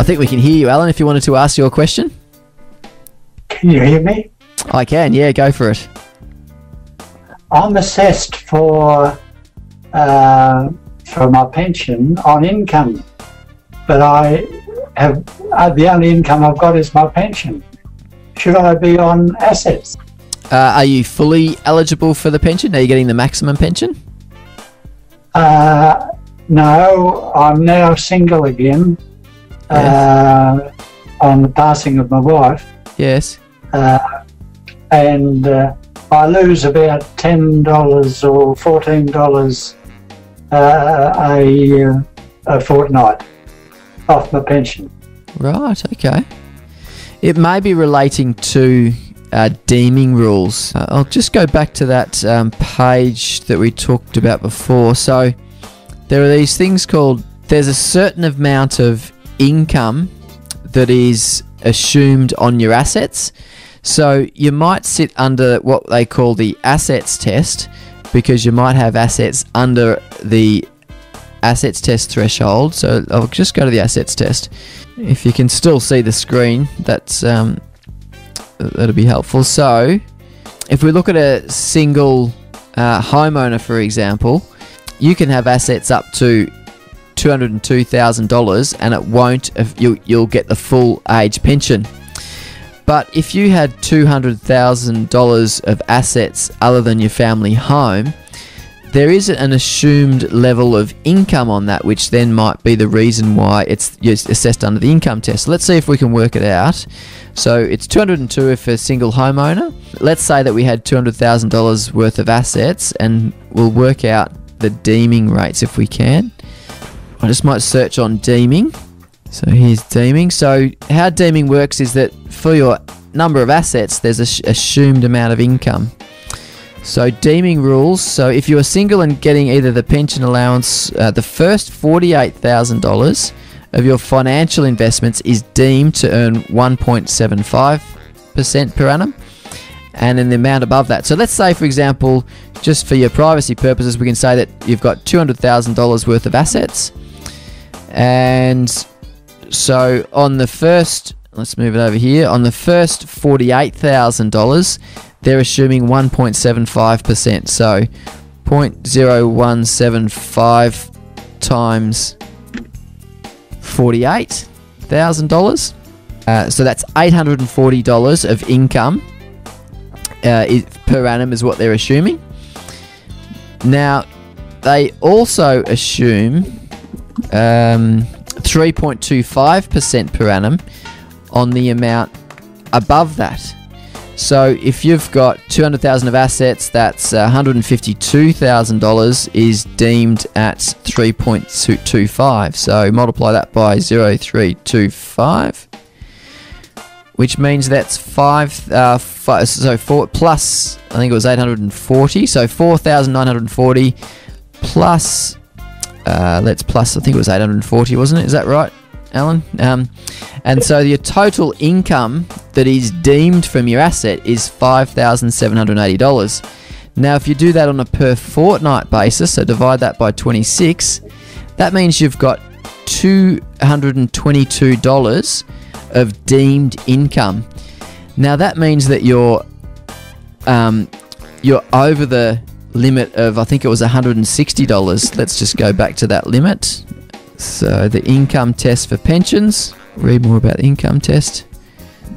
think we can hear you, Alan, if you wanted to ask your question. Can you hear me? I can, yeah, go for it. I'm assessed for my pension on income, but the only income I've got is my pension. Should I be on assets? Are you fully eligible for the pension? Are you getting the maximum pension? No, I'm now single again. Yes. On the passing of my wife. Yes. And I lose about $10 or $14 a fortnight off my pension. Right, okay. It may be relating to deeming rules. I'll just go back to that page that we talked about before. So there are these things called, there's a certain amount of income that is assumed on your assets. So you might sit under what they call the assets test, because you might have assets under the assets test threshold. So I'll just go to the assets test. If you can still see the screen, that'll be helpful. So if we look at a single homeowner, for example, you can have assets up to $202,000 and it won't, you'll get the full age pension. But if you had $200,000 of assets other than your family home, there is an assumed level of income on that, which then might be the reason why it's assessed under the income test. Let's see if we can work it out. So it's 202 if a single homeowner. Let's say that we had $200,000 worth of assets, and we'll work out the deeming rates if we can. I just might search on deeming. So here's deeming. So how deeming works is that for your number of assets, there's an assumed amount of income. So deeming rules. So if you are single and getting either the pension allowance, the first $48,000 of your financial investments is deemed to earn 1.75% per annum, and then the amount above that. So let's say, for example, just for your privacy purposes, we can say that you've got $200,000 worth of assets, and so on the first, let's move it over here, on the first $48,000, they're assuming 1.75%. So 0.0175 times $48,000. So that's $840 of income per annum is what they're assuming. Now, they also assume 3.25% per annum on the amount above that. So if you've got 200,000 of assets, that's $152,000 is deemed at 3.25. So multiply that by 0.325, which means that's 4 plus, I think it was 840. So 4,940 plus, let's plus, I think it was 840, wasn't it? Is that right, Alan? And so your total income that is deemed from your asset is $5,780. Now, if you do that on a per fortnight basis, so divide that by 26, that means you've got $222 of deemed income. Now, that means that you're over the limit of, I think it was $160. Let's just go back to that limit. So the income test for pensions, read more about the income test.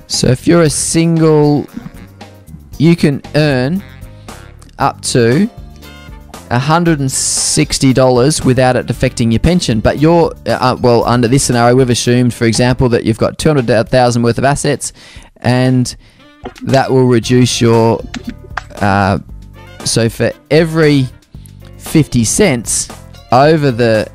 So if you're a single, you can earn up to $160 without it affecting your pension. But you're, well, under this scenario, we've assumed, for example, that you've got $200,000 worth of assets, and that will reduce your, so for every 50 cents over the,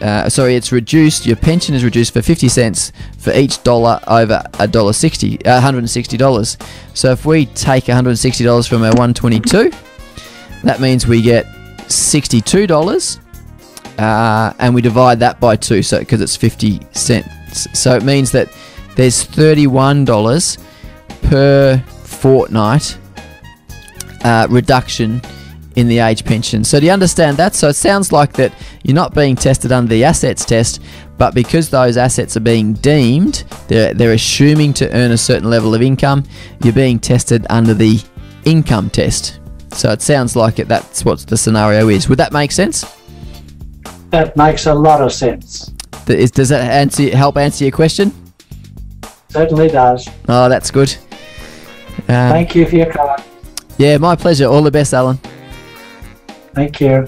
it's reduced, your pension is reduced for 50 cents for each dollar over $160. So if we take $160 from our 122, that means we get $62, and we divide that by 2, so because it's 50 cents. So it means that there's $31 per fortnight reduction in the age pension. So do you understand that? So it sounds like that you're not being tested under the assets test, but because those assets are being deemed, they're assuming to earn a certain level of income, you're being tested under the income test. So it sounds like that's what the scenario is. Would that make sense? That makes a lot of sense. Does that help answer your question? Certainly does. Oh, that's good. Thank you for your comment. Yeah, my pleasure. All the best, Allan. Thank you.